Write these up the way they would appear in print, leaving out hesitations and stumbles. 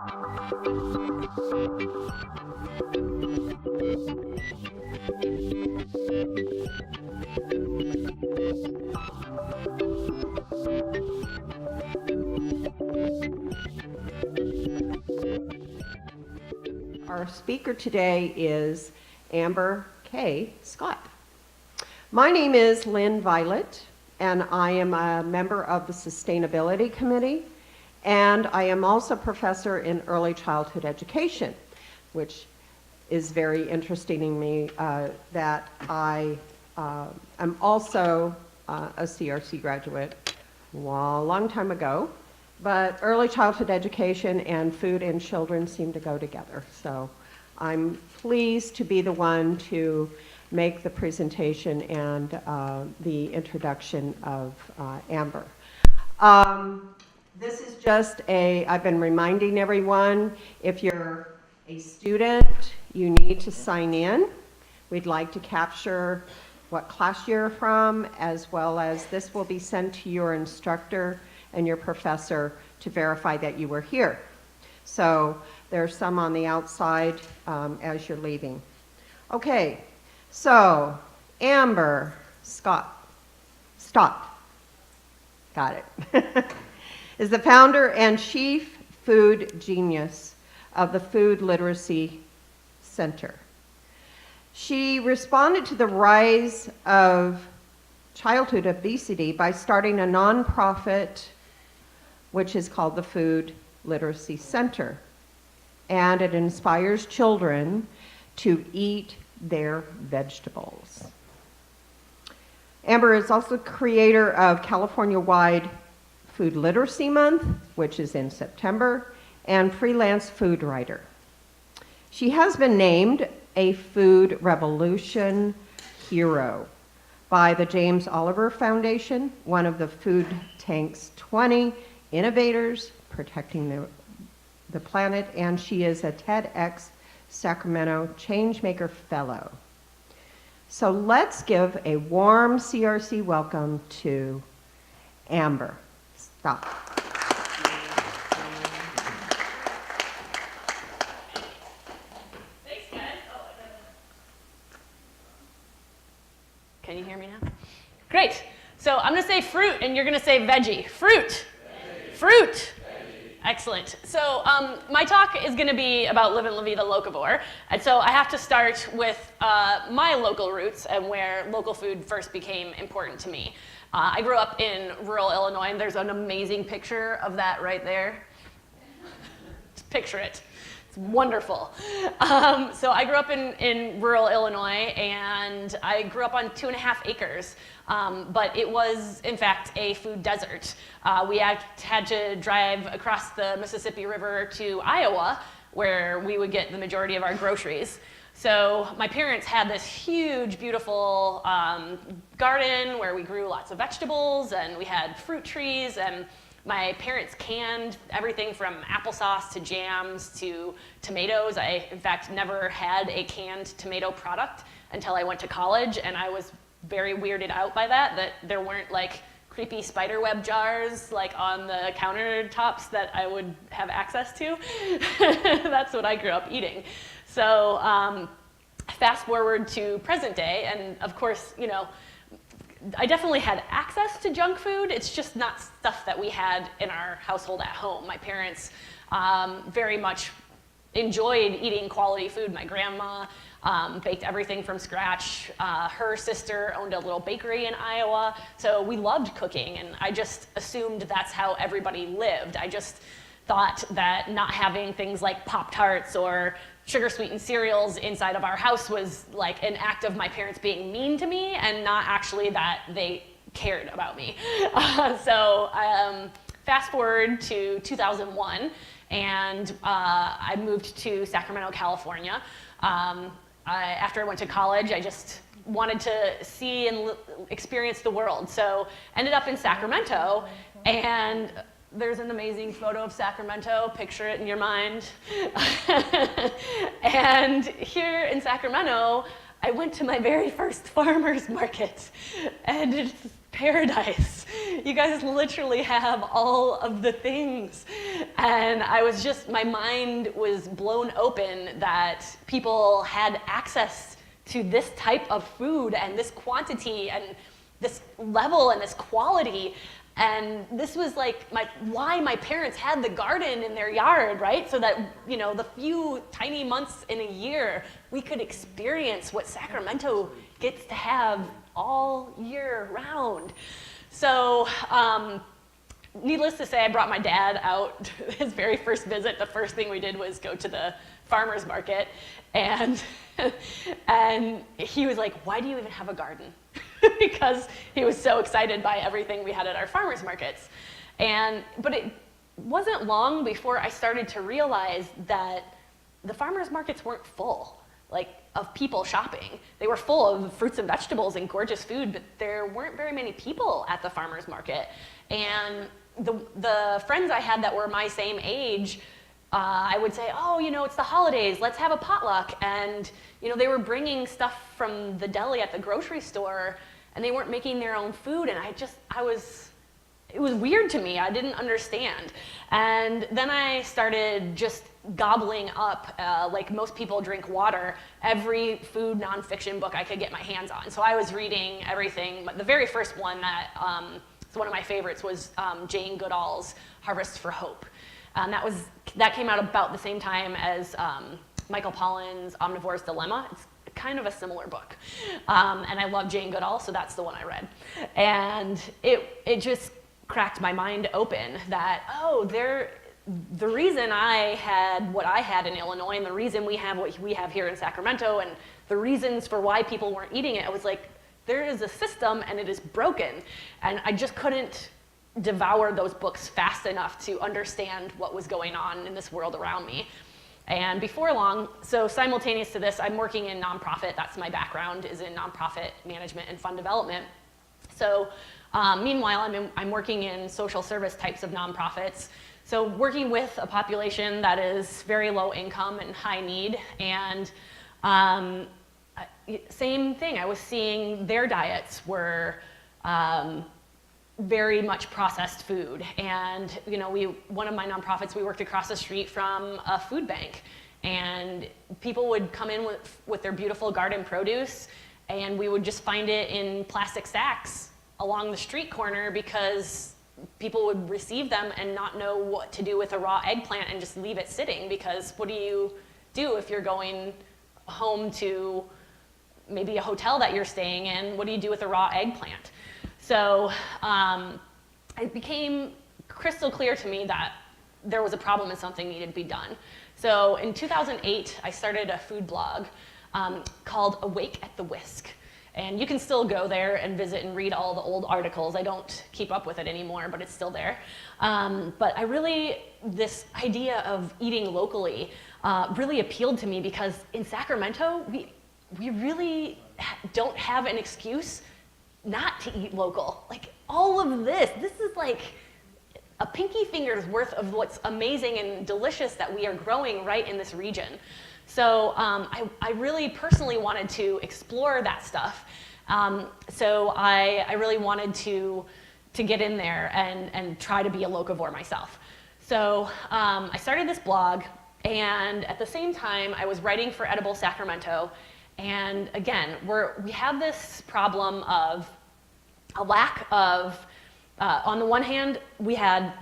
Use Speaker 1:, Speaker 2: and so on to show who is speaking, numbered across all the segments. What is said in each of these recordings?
Speaker 1: Our speaker today is Amber K. Scott. My name is Lynn Violet, and I am a member of the Sustainability Committee, and I am also professor in early childhood education, which is very interesting to me that I am also a CRC graduate a long time ago. But early childhood education and food and children seem to go together. So I'm pleased to be the one to make the presentation and the introduction of Amber. This is just I've been reminding everyone, if you're a student, you need to sign in. We'd like to capture what class you're from, as well as this will be sent to your instructor and your professor to verify that you were here. So there's some on the outside as you're leaving. Okay, so Amber Scott, got it, is the founder and chief food genius of the Food Literacy Center. She responded to the rise of childhood obesity by starting a nonprofit which is called the Food Literacy Center. And it inspires children to eat their vegetables. Amber is also creator of California-wide Food Literacy Month, which is in September, and freelance food writer. She has been named a Food Revolution hero by the James Oliver Foundation, one of the Food Tank's 20 innovators protecting the planet, and she is a TEDx Sacramento Changemaker Fellow. So let's give a warm CRC welcome to Amber. Stop.
Speaker 2: Thanks, guys. Can you hear me now? Great. So I'm going to say fruit, and you're going to say veggie. Fruit. Fruit. Veggie. Excellent. So my talk is going to be about living La Vida Locavore. And so I have to start with my local roots and where local food first became important to me. I grew up in rural Illinois, and there's an amazing picture of that right there. Just picture it. It's wonderful. So I grew up in rural Illinois, and I grew up on 2.5 acres. But it was, in fact, a food desert. We had to drive across the Mississippi River to Iowa, where we would get the majority of our groceries. So my parents had this huge, beautiful garden where we grew lots of vegetables, and we had fruit trees, and my parents canned everything from applesauce to jams to tomatoes. I, in fact, never had a canned tomato product until I went to college, and I was very weirded out by that there weren't like creepy spiderweb jars like on the countertops that I would have access to. That's what I grew up eating. So fast forward to present day, and of course, you know, I definitely had access to junk food. It's just not stuff that we had in our household at home. My parents very much enjoyed eating quality food. My grandma baked everything from scratch. Her sister owned a little bakery in Iowa, so we loved cooking, and I just assumed that's how everybody lived. I just thought that not having things like Pop-Tarts or sugar-sweetened cereals inside of our house was like an act of my parents being mean to me, and not actually that they cared about me. So fast forward to 2001, and I moved to Sacramento, California. After I went to college, I just wanted to see and experience the world. So ended up in Sacramento, and there's an amazing photo of Sacramento. Picture it in your mind. And here in Sacramento, I went to my very first farmer's market, and it's paradise. You guys literally have all of the things. And my mind was blown open that people had access to this type of food and this quantity and this level and this quality. And this was like why my parents had the garden in their yard, right? So that, the few tiny months in a year, we could experience what Sacramento gets to have all year round. So, needless to say, I brought my dad out. His very first visit, the first thing we did was go to the farmer's market. And he was like, why do you even have a garden? Because he was so excited by everything we had at our farmer's markets. But it wasn't long before I started to realize that the farmer's markets weren't full, of people shopping. They were full of fruits and vegetables and gorgeous food, but there weren't very many people at the farmer's market. And the friends I had that were my same age, I would say, it's the holidays, let's have a potluck. And, they were bringing stuff from the deli at the grocery store, and they weren't making their own food. And it was weird to me. I didn't understand. And then I started just gobbling up, like most people drink water, every food nonfiction book I could get my hands on. So I was reading everything. The very first one that is one of my favorites was Jane Goodall's Harvest for Hope. And that came out about the same time as Michael Pollan's Omnivore's Dilemma. It's kind of a similar book. And I love Jane Goodall, so that's the one I read. And it just cracked my mind open that, the reason I had what I had in Illinois and the reason we have what we have here in Sacramento and the reasons for why people weren't eating it, I was like, there is a system and it is broken. And I just couldn't devour those books fast enough to understand what was going on in this world around me. And before long, so simultaneous to this, I'm working in nonprofit. That's my background, is in nonprofit management and fund development. So meanwhile, I'm working in social service types of nonprofits. So working with a population that is very low income and high need. And same thing, I was seeing their diets were very much processed food. And one of my nonprofits, we worked across the street from a food bank. And people would come in with their beautiful garden produce, and we would just find it in plastic sacks along the street corner because people would receive them and not know what to do with a raw eggplant and just leave it sitting, because what do you do if you're going home to maybe a hotel that you're staying in? What do you do with a raw eggplant? So it became crystal clear to me that there was a problem and something needed to be done. So in 2008, I started a food blog called Awake at the Whisk. And you can still go there and visit and read all the old articles. I don't keep up with it anymore, but it's still there. But this idea of eating locally really appealed to me, because in Sacramento, we really don't have an excuse not to eat local. Like all of this is like a pinky finger's worth of what's amazing and delicious that we are growing right in this region. So I really personally wanted to explore that stuff. So I really wanted to get in there and try to be a locavore myself. So I started this blog, and at the same time I was writing for Edible Sacramento. And again, we have this problem of a lack of, on the one hand, we had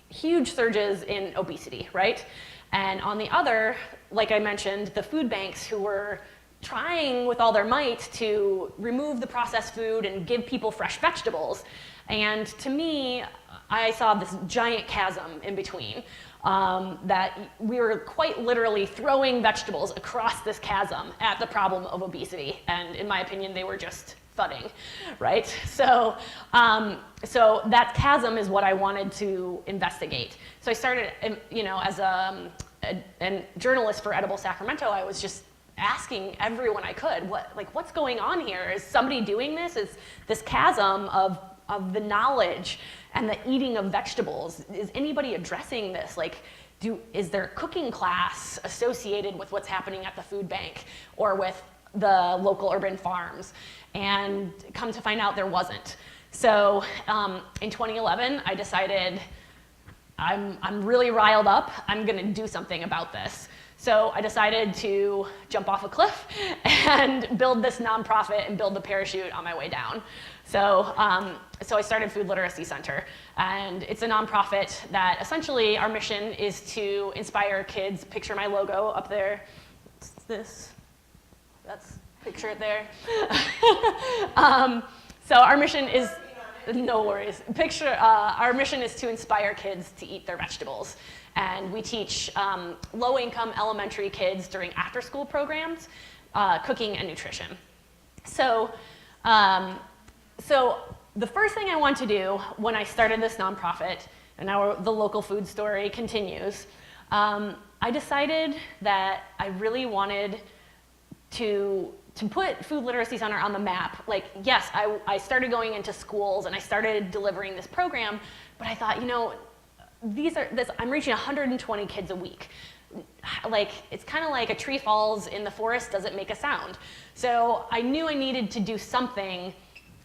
Speaker 2: huge surges in obesity, right? And on the other, like I mentioned, the food banks who were trying with all their might to remove the processed food and give people fresh vegetables. And to me, I saw this giant chasm in between, that we were quite literally throwing vegetables across this chasm at the problem of obesity. And in my opinion, they were just thudding, right? So that chasm is what I wanted to investigate. So I started, as a journalist for Edible Sacramento, I was just asking everyone I could, what's going on here? Is somebody doing this? Is this chasm of the knowledge and the eating of vegetables, is anybody addressing this? Is there a cooking class associated with what's happening at the food bank or with the local urban farms? And come to find out, there wasn't. So in 2011, I decided I'm really riled up. I'm going to do something about this. So I decided to jump off a cliff and build this nonprofit and build the parachute on my way down. So I started Food Literacy Center, and it's a nonprofit that essentially our mission is to inspire kids. Picture my logo up there. It's this. That's, picture it there. So our mission is, no worries. Our mission is to inspire kids to eat their vegetables. And we teach low-income elementary kids during after-school programs, cooking and nutrition. So the first thing I want to do when I started this nonprofit, and now the local food story continues, I decided that I really wanted to put Food Literacy Center on the map. Like, yes, I started going into schools and I started delivering this program, but I thought, I'm reaching 120 kids a week. Like, it's kind of like a tree falls in the forest doesn't make a sound. So I knew I needed to do something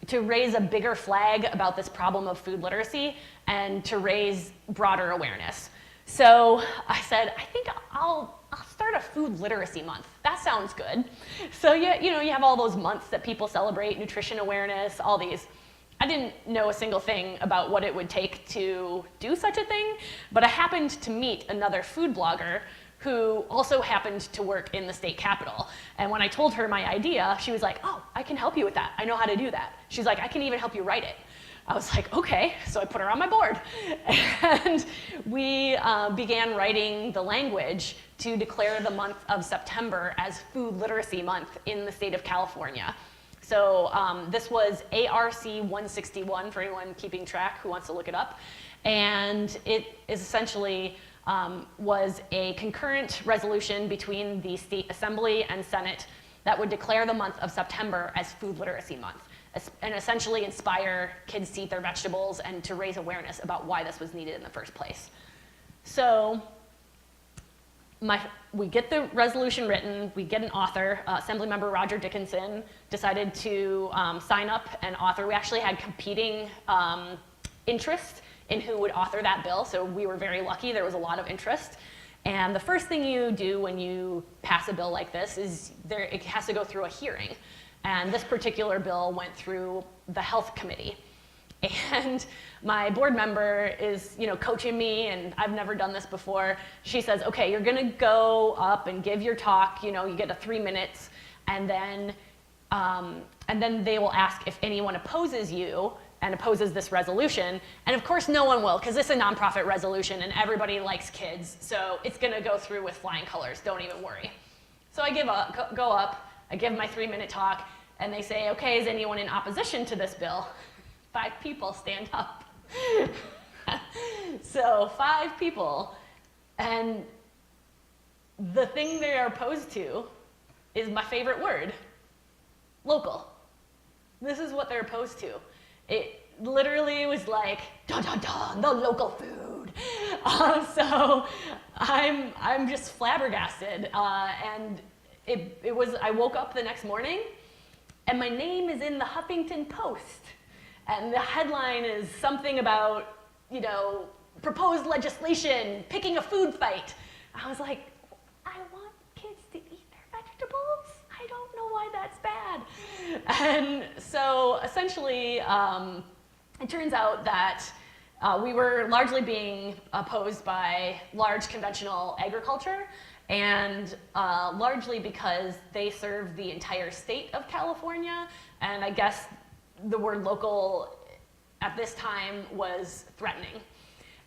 Speaker 2: to raise a bigger flag about this problem of food literacy and to raise broader awareness. So I said, I think I'll start a food literacy month. That sounds good. So you have all those months that people celebrate, nutrition awareness, all these. I didn't know a single thing about what it would take to do such a thing, but I happened to meet another food blogger who also happened to work in the state capitol. And when I told her my idea, she was like, oh, I can help you with that. I know how to do that. She's like, I can even help you write it. I was like, okay, so I put her on my board. And we began writing the language to declare the month of September as Food Literacy Month in the state of California. So this was ARC 161 for anyone keeping track who wants to look it up. And it is essentially was a concurrent resolution between the state assembly and Senate that would declare the month of September as Food Literacy Month and essentially inspire kids to eat their vegetables and to raise awareness about why this was needed in the first place. So we get the resolution written, we get an author. Assemblymember Roger Dickinson decided to sign up and author. We actually had competing interest in who would author that bill, so we were very lucky. There was a lot of interest. And the first thing you do when you pass a bill like this is it has to go through a hearing. And this particular bill went through the health committee. And my board member is, coaching me, and I've never done this before. She says, okay, you're gonna go up and give your talk, you get a 3 minutes, and then they will ask if anyone opposes you and opposes this resolution. And of course no one will, because this is a nonprofit resolution and everybody likes kids, so it's gonna go through with flying colors, don't even worry. So I go up, I give my 3-minute talk, and they say, okay, is anyone in opposition to this bill? 5 people stand up. So 5 people, and the thing they are opposed to is my favorite word, local. This is what they're opposed to. It literally was like, dun dun dun, the local food. So I'm just flabbergasted, and it was, I woke up the next morning, and my name is in the Huffington Post. And the headline is something about, proposed legislation, picking a food fight. I was like, I want kids to eat their vegetables? I don't know why that's bad. And so essentially, it turns out that we were largely being opposed by large conventional agriculture, and largely because they serve the entire state of California, and I guess the word local at this time was threatening.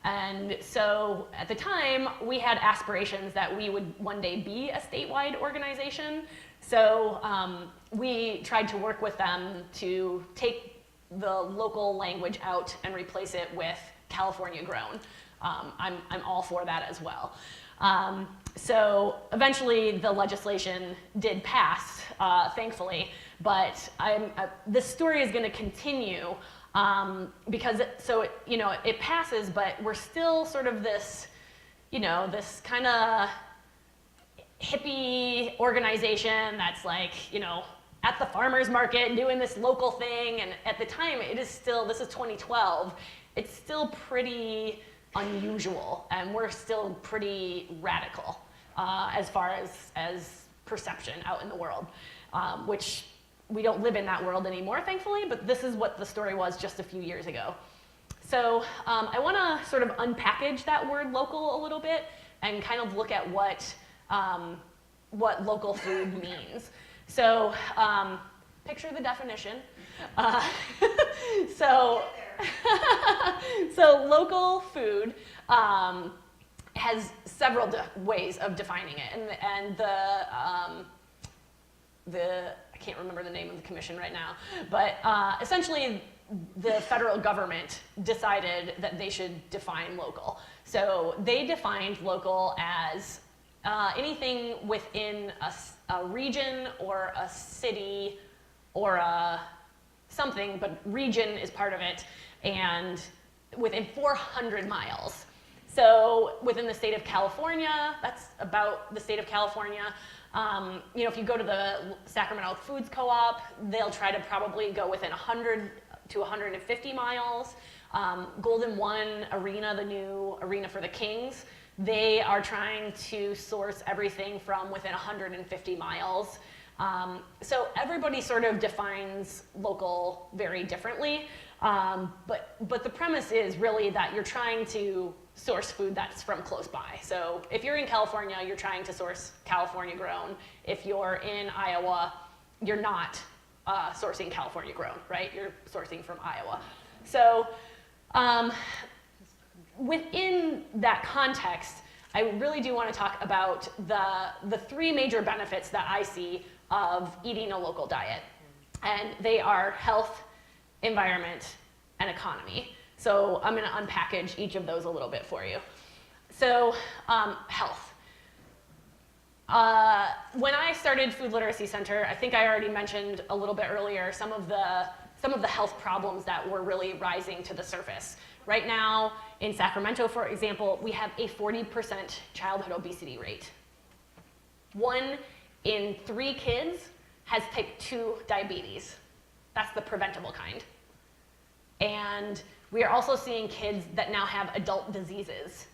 Speaker 2: And so at the time, we had aspirations that we would one day be a statewide organization. So we tried to work with them to take the local language out and replace it with California grown. I'm all for that as well. So eventually the legislation did pass, thankfully, but this story is going to continue because it passes, but we're still sort of this, this kind of hippie organization that's like, at the farmer's market doing this local thing. And at the time, this is 2012. It's still pretty unusual, and we're still pretty radical as far as perception out in the world, which we don't live in that world anymore, thankfully, but this is what the story was just a few years ago. So I want to sort of unpackage that word local a little bit and kind of look at what local food means. So picture the definition. So local food has several ways of defining it, and I can't remember the name of the commission right now, but essentially the federal government decided that they should define local. So they defined local as anything within a region or a city or something, but region is part of it, and within 400 miles. So within the state of California, that's about the state of California. If you go to the Sacramento Foods Co-op, they'll try to probably go within 100 to 150 miles. Golden One Arena, the new arena for the Kings, they are trying to source everything from within 150 miles. So everybody sort of defines local very differently, but the premise is really that you're trying to source food that's from close by. So if you're in California, you're trying to source California grown. If you're in Iowa, you're not sourcing California grown, right? You're sourcing from Iowa. So within that context, I really do want to talk about the three major benefits that I see of eating a local diet. And they are health, environment, and economy. So I'm going to unpackage each of those a little bit for you. So health. When I started Food Literacy Center, I think I already mentioned a little bit earlier some of the health problems that were really rising to the surface. Right now in Sacramento, for example, we have a 40% childhood obesity rate. 1 in 3 kids has type 2 diabetes. That's the preventable kind. And we are also seeing kids that now have adult diseases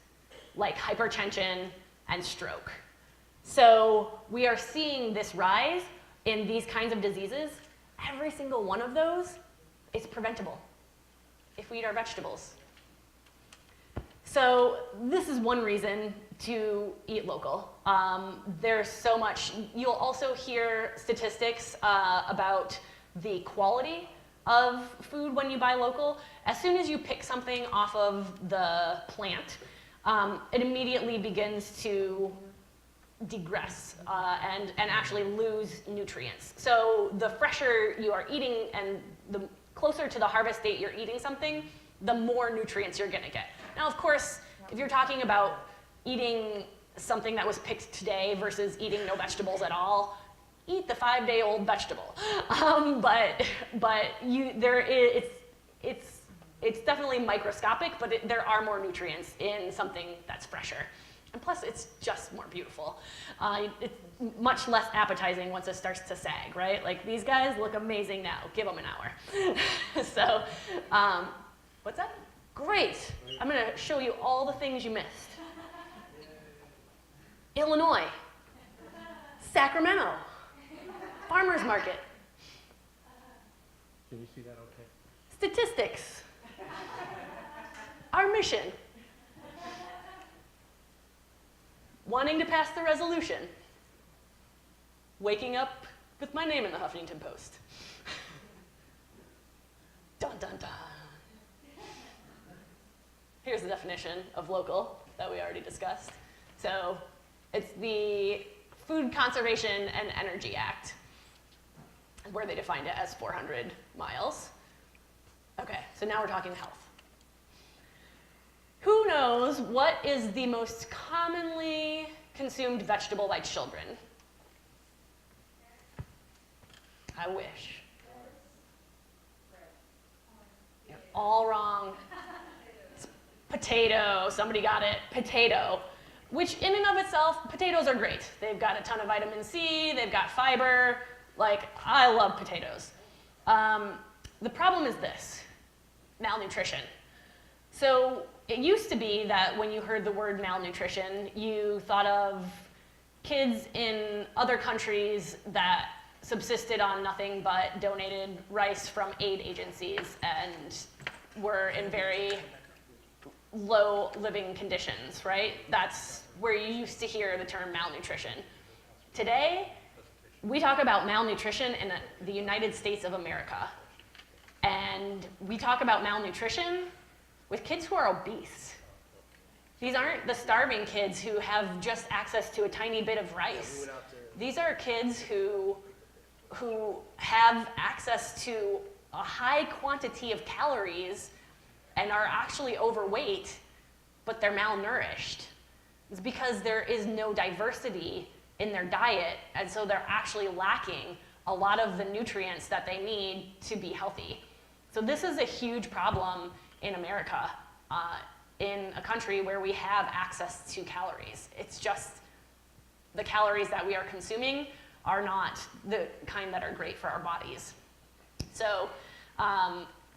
Speaker 2: like hypertension and stroke. So we are seeing this rise in these kinds of diseases. Every single one of those is preventable if we eat our vegetables. So this is one reason to eat local. There's so much. You'll also hear statistics about the quality of food when you buy local. As soon as you pick something off of the plant, it immediately begins to degress and actually lose nutrients. So the fresher you are eating and the closer to the harvest date you're eating something, the more nutrients you're gonna get. Now, of course, if you're talking about eating something that was picked today versus eating no vegetables at all, eat the 5-day-old vegetable. It's definitely microscopic, but there are more nutrients in something that's fresher. And plus, it's just more beautiful. It's much less appetizing once it starts to sag, right? Like, these guys look amazing now. Give them an hour. So, what's that? Great. I'm going to show you all the things you missed. Illinois, Sacramento, farmers market.
Speaker 3: Can you see that okay?
Speaker 2: Statistics. Our mission. Wanting to pass the resolution. Waking up with my name in the Huffington Post. Dun, dun, dun. Here's the definition of local that we already discussed. So it's the Food Conservation and Energy Act, where they defined it as 400 miles. Okay, so now we're talking health. Who knows what is the most commonly consumed vegetable by children? I wish. You're all wrong. It's potato. Somebody got it. Potato. Which in and of itself, potatoes are great. They've got a ton of vitamin C. They've got fiber. Like, I love potatoes. The problem is this: malnutrition. So it used to be that when you heard the word malnutrition, you thought of kids in other countries that subsisted on nothing but donated rice from aid agencies and were in very low living conditions, right? That's where you used to hear the term malnutrition. Today, we talk about malnutrition in the United States of America. And we talk about malnutrition with kids who are obese. These aren't the starving kids who have just access to a tiny bit of rice. These are kids who have access to a high quantity of calories and are actually overweight, but they're malnourished. It's because there is no diversity in their diet, and so they're actually lacking a lot of the nutrients that they need to be healthy. So this is a huge problem in America, in a country where we have access to calories. It's just the calories that we are consuming are not the kind that are great for our bodies. So,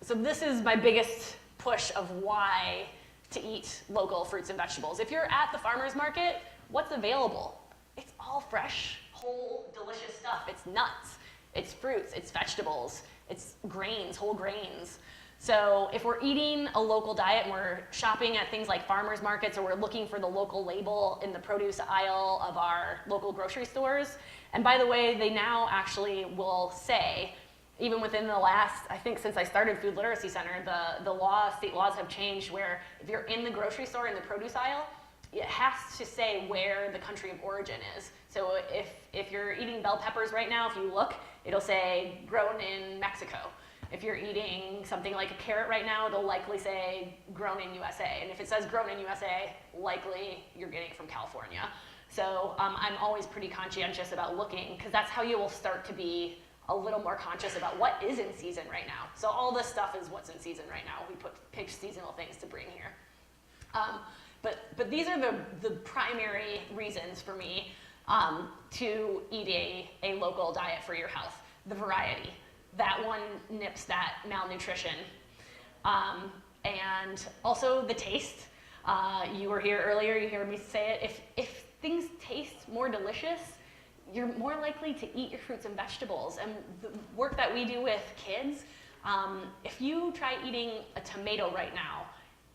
Speaker 2: so this is my biggest push of why to eat local fruits and vegetables. If you're at the farmer's market, what's available? It's all fresh, whole, delicious stuff. It's nuts, it's fruits, it's vegetables, it's grains, whole grains. So if we're eating a local diet and we're shopping at things like farmers markets, or we're looking for the local label in the produce aisle of our local grocery stores, and by the way, they now actually will say, even within the last, I think since I started Food Literacy Center, the state laws have changed where if you're in the grocery store in the produce aisle, it has to say where the country of origin is. So if you're eating bell peppers right now, if you look, it'll say grown in Mexico. If you're eating something like a carrot right now, it'll likely say grown in USA. And if it says grown in USA, likely you're getting it from California. So I'm always pretty conscientious about looking, because that's how you will start to be a little more conscious about what is in season right now. So all this stuff is what's in season right now. We pick seasonal things to bring here. But these are the primary reasons for me to eat a local diet for your health. The variety. That one nips that malnutrition. And also the taste. You were here earlier, you heard me say it. If things taste more delicious, you're more likely to eat your fruits and vegetables. And the work that we do with kids, if you try eating a tomato right now,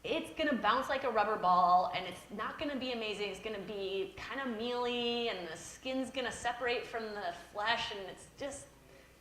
Speaker 2: it's gonna bounce like a rubber ball, and it's not gonna be amazing. It's gonna be kind of mealy, and the skin's gonna separate from the flesh, and it's just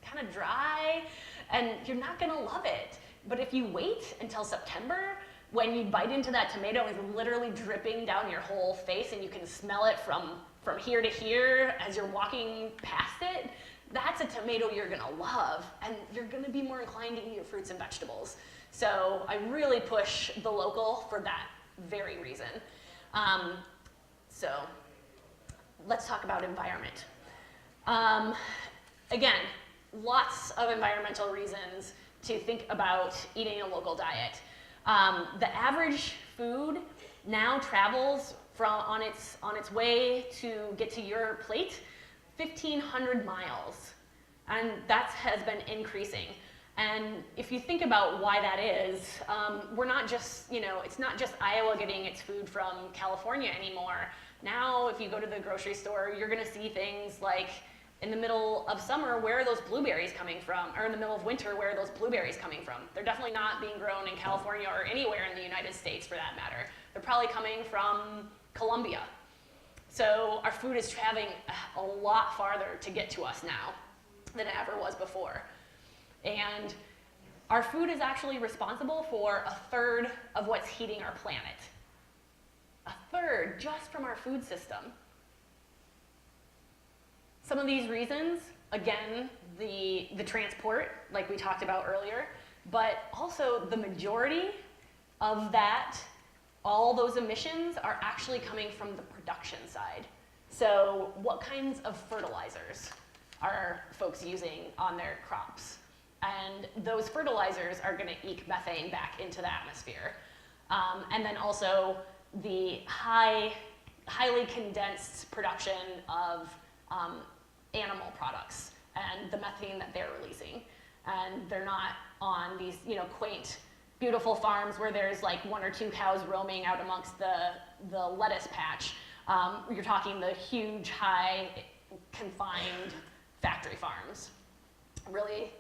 Speaker 2: kind of dry, and you're not gonna love it. But if you wait until September, when you bite into that tomato, it's literally dripping down your whole face, and you can smell it from here to here as you're walking past it, that's a tomato you're gonna love, and you're gonna be more inclined to eat your fruits and vegetables. So I really push the local for that very reason. So let's talk about environment. Again, lots of environmental reasons to think about eating a local diet. The average food now travels on its way to get to your plate 1,500 miles, and that has been increasing. And if you think about why that is, we're not just, it's not just Iowa getting its food from California anymore. Now, if you go to the grocery store, you're gonna see things like, in the middle of summer, where are those blueberries coming from? Or in the middle of winter, where are those blueberries coming from? They're definitely not being grown in California or anywhere in the United States for that matter. They're probably coming from Colombia. So our food is traveling a lot farther to get to us now than it ever was before. And our food is actually responsible for 1/3 of what's heating our planet. 1/3 just from our food system. Some of these reasons, again, the transport, like we talked about earlier, but also the majority of that, all those emissions are actually coming from the production side. So what kinds of fertilizers are folks using on their crops? And those fertilizers are gonna eke methane back into the atmosphere. And then also the highly condensed production of animal products and the methane that they're releasing. And they're not on these quaint beautiful farms where there's like 1 or 2 cows roaming out amongst the lettuce patch. You're talking the huge, high, confined factory farms, really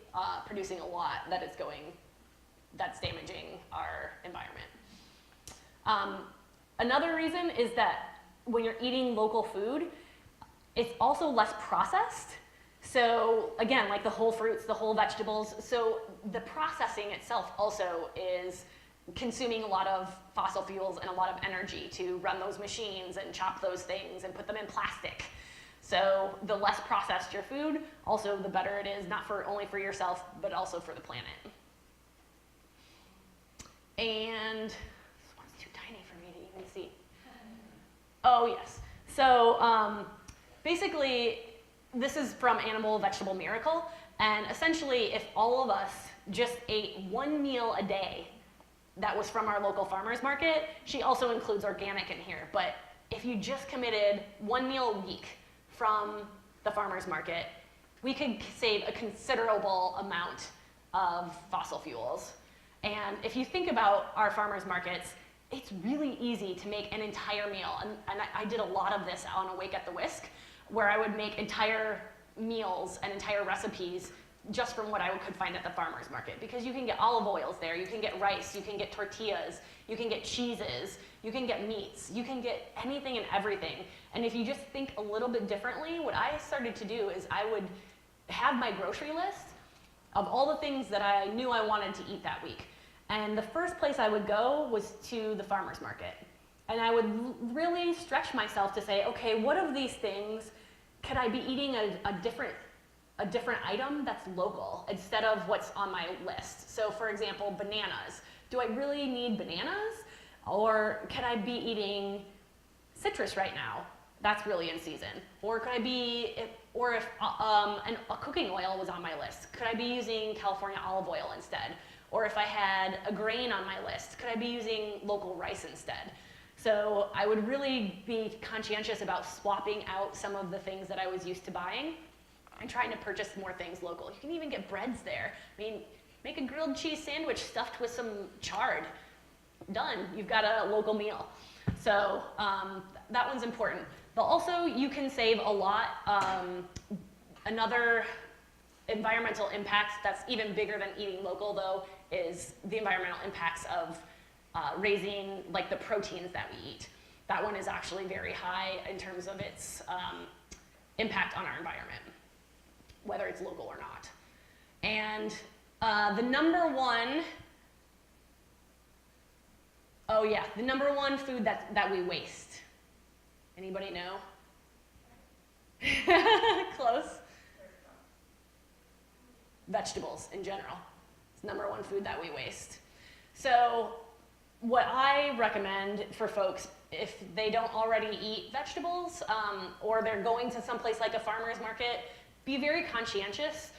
Speaker 2: producing a lot that's damaging our environment. Another reason is that when you're eating local food, it's also less processed. So again, like the whole fruits, the whole vegetables, so the processing itself also is consuming a lot of fossil fuels and a lot of energy to run those machines and chop those things and put them in plastic. So the less processed your food, also the better it is, not only for yourself, but also for the planet. And this one's too tiny for me to even see. Oh yes, so basically this is from Animal Vegetable Miracle, and essentially if all of us just ate 1 meal a day that was from our local farmer's market, she also includes organic in here, but if you just committed 1 meal a week from the farmer's market, we could save a considerable amount of fossil fuels. And if you think about our farmer's markets, it's really easy to make an entire meal. And I did a lot of this on Awake at the Whisk, where I would make entire meals and entire recipes just from what I could find at the farmer's market. Because you can get olive oils there, you can get rice, you can get tortillas, you can get cheeses, you can get meats, you can get anything and everything. And if you just think a little bit differently, what I started to do is I would have my grocery list of all the things that I knew I wanted to eat that week. And the first place I would go was to the farmer's market. And I would really stretch myself to say, okay, what of these things could I be eating a different item that's local instead of what's on my list? So for example, bananas. Do I really need bananas? Or could I be eating citrus right now? That's really in season. Or could I be, if a cooking oil was on my list, could I be using California olive oil instead? Or if I had a grain on my list, could I be using local rice instead? So I would really be conscientious about swapping out some of the things that I was used to buying and trying to purchase more things local. You can even get breads there. I mean, make a grilled cheese sandwich stuffed with some chard. Done, you've got a local meal. So that one's important. But also you can save a lot. Another environmental impact that's even bigger than eating local though is the environmental impacts of raising like the proteins that we eat. That one is actually very high in terms of its impact on our environment, whether it's local or not. And the number one food that we waste. Anybody know? Close. Vegetables in general. It's number one food that we waste. So what I recommend for folks, if they don't already eat vegetables, or they're going to someplace like a farmer's market, be very conscientious,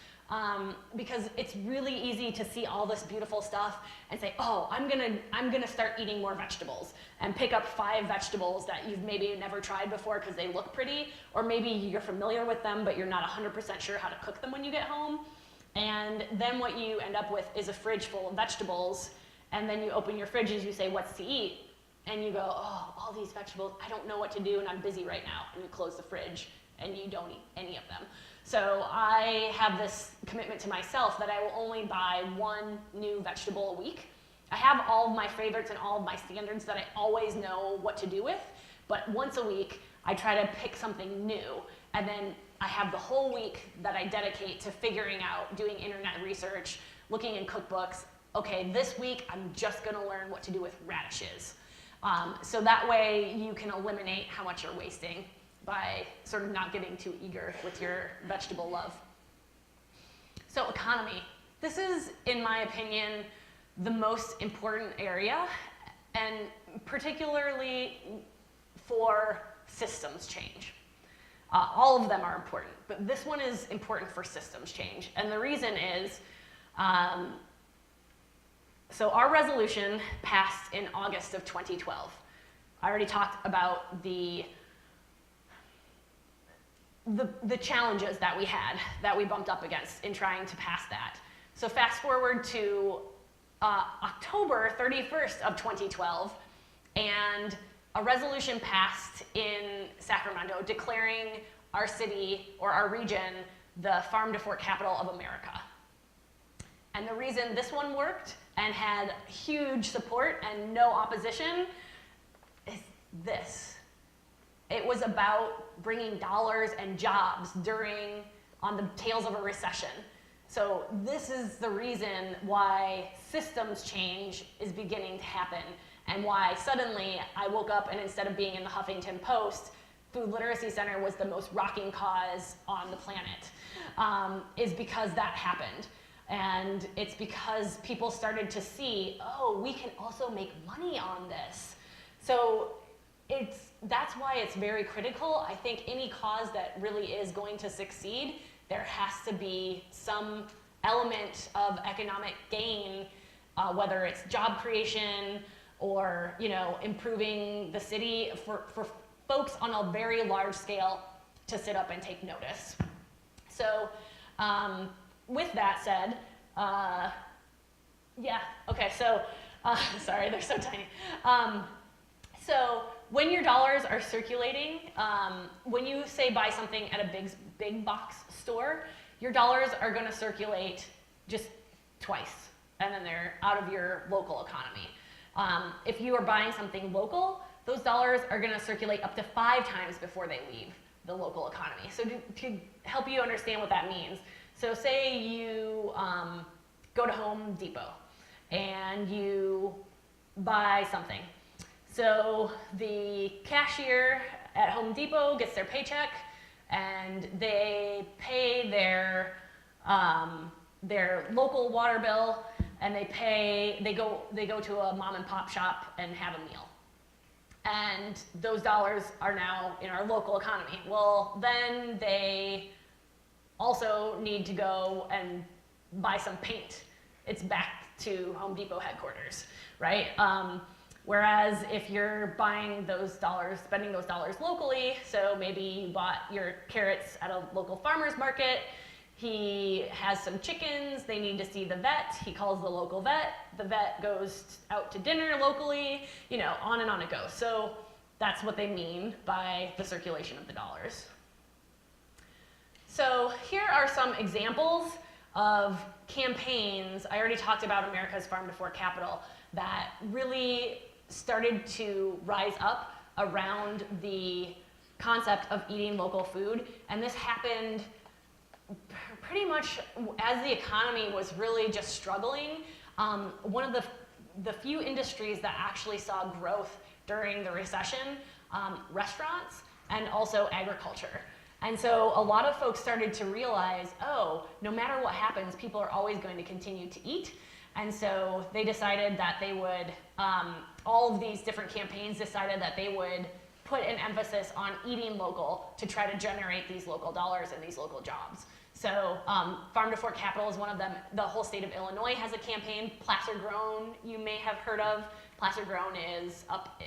Speaker 2: because it's really easy to see all this beautiful stuff and say, oh, I'm gonna start eating more vegetables, and pick up 5 vegetables that you've maybe never tried before because they look pretty, or maybe you're familiar with them but you're not 100% sure how to cook them when you get home. And then what you end up with is a fridge full of vegetables, and then you open your fridges, you say, what's to eat? And you go, oh, all these vegetables, I don't know what to do and I'm busy right now. And you close the fridge and you don't eat any of them. So I have this commitment to myself that I will only buy 1 new vegetable a week. I have all of my favorites and all of my standards that I always know what to do with, but once a week I try to pick something new, and then I have the whole week that I dedicate to figuring out, doing internet research, looking in cookbooks. Okay, this week I'm just gonna learn what to do with radishes. So that way you can eliminate how much you're wasting by sort of not getting too eager with your vegetable love. So economy. This is, in my opinion, the most important area, and particularly for systems change. All of them are important, but this one is important for systems change. And the reason is, so our resolution passed in August of 2012. I already talked about the challenges that we had, that we bumped up against in trying to pass that. So fast forward to October 31st of 2012, and a resolution passed in Sacramento declaring our city or our region the farm to fork capital of America. And the reason this one worked and had huge support and no opposition is this. It was about bringing dollars and jobs on the tails of a recession. So this is the reason why systems change is beginning to happen, and why suddenly I woke up and instead of being in the Huffington Post, Food Literacy Center was the most rocking cause on the planet, is because that happened. And it's because people started to see, oh, we can also make money on this. So that's why it's very critical. I think any cause that really is going to succeed, there has to be some element of economic gain, whether it's job creation or improving the city for folks on a very large scale to sit up and take notice. So with that said, sorry, they're so tiny. So when your dollars are circulating, when you say buy something at a big box store, your dollars are going to circulate just twice, and then they're out of your local economy. If you are buying something local, those dollars are going to circulate up to 5 times before they leave the local economy. So to help you understand what that means, so say you go to Home Depot and you buy something. So the cashier at Home Depot gets their paycheck and they pay their local water bill, and they go to a mom and pop shop and have a meal. And those dollars are now in our local economy. Well, then they also need to go and buy some paint. It's back to Home Depot headquarters, right? Whereas if you're buying those dollars, spending those dollars locally, so maybe you bought your carrots at a local farmer's market, he has some chickens, they need to see the vet, he calls the local vet, the vet goes out to dinner locally, on and on it goes. So that's what they mean by the circulation of the dollars. So here are some examples of campaigns. I already talked about America's Farm to Fork Capital that really started to rise up around the concept of eating local food. And this happened pretty much as the economy was really just struggling. One of the few industries that actually saw growth during the recession, restaurants and also agriculture. And so a lot of folks started to realize, oh, no matter what happens, people are always going to continue to eat. And so they decided that they would, all of these different campaigns decided that they would put an emphasis on eating local to try to generate these local dollars and these local jobs. So Farm to Fork Capital is one of them. The whole state of Illinois has a campaign. Placer Grown, you may have heard of. Placer Grown is up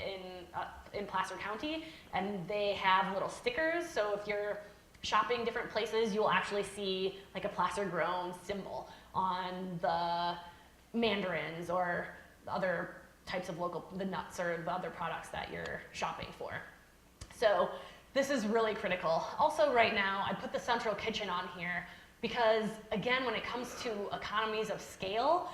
Speaker 2: in Placer County, and they have little stickers. So if you're shopping different places, you'll actually see like a Placer Grown symbol on the mandarins or the other types of the nuts or the other products that you're shopping for. So this is really critical. Also right now, I put the central kitchen on here because, again, when it comes to economies of scale,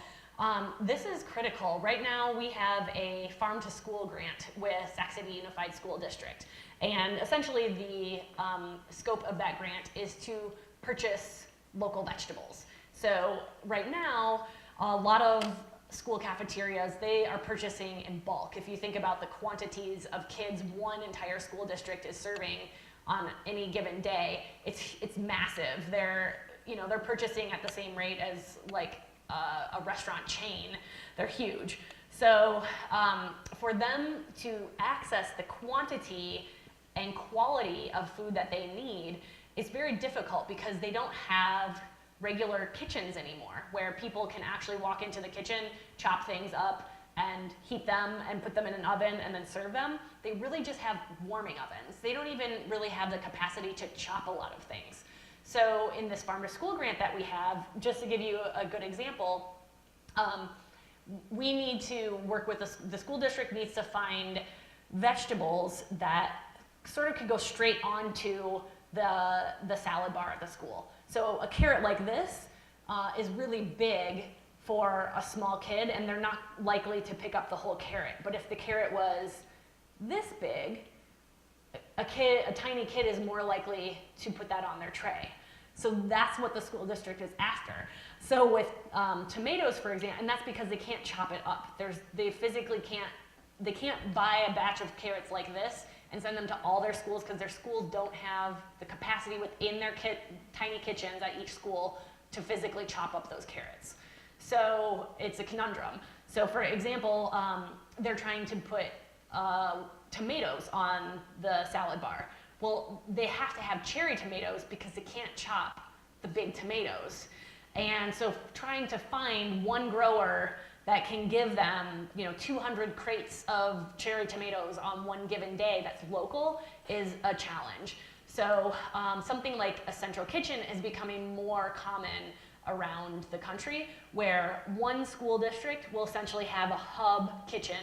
Speaker 2: this is critical. Right now, we have a farm to school grant with Sac City Unified School District. And essentially the scope of that grant is to purchase local vegetables. So right now, a lot of school cafeterias, they are purchasing in bulk. If you think about the quantities of kids one entire school district is serving on any given day, it's massive. They're purchasing at the same rate as like a restaurant chain. They're huge. So for them to access the quantity and quality of food that they need, it's very difficult because they don't have regular kitchens anymore where people can actually walk into the kitchen, chop things up, and heat them and put them in an oven and then serve them. They really just have warming ovens. They don't even really have the capacity to chop a lot of things. So in this farm to school grant that we have, just to give you a good example, we need to work with the school district needs to find vegetables that sort of could go straight onto the salad bar at the school. So a carrot like this is really big for a small kid, and they're not likely to pick up the whole carrot. But if the carrot was this big, a tiny kid is more likely to put that on their tray. So that's what the school district is after. So with tomatoes, for example, and that's because they can't chop it up. They physically can't buy a batch of carrots like this and send them to all their schools, because their schools don't have the capacity within their tiny kitchens at each school to physically chop up those carrots. So it's a conundrum. So for example, they're trying to put tomatoes on the salad bar. Well, they have to have cherry tomatoes because they can't chop the big tomatoes. And so trying to find one grower that can give them, 200 crates of cherry tomatoes on one given day that's local is a challenge. So something like a central kitchen is becoming more common around the country, where one school district will essentially have a hub kitchen,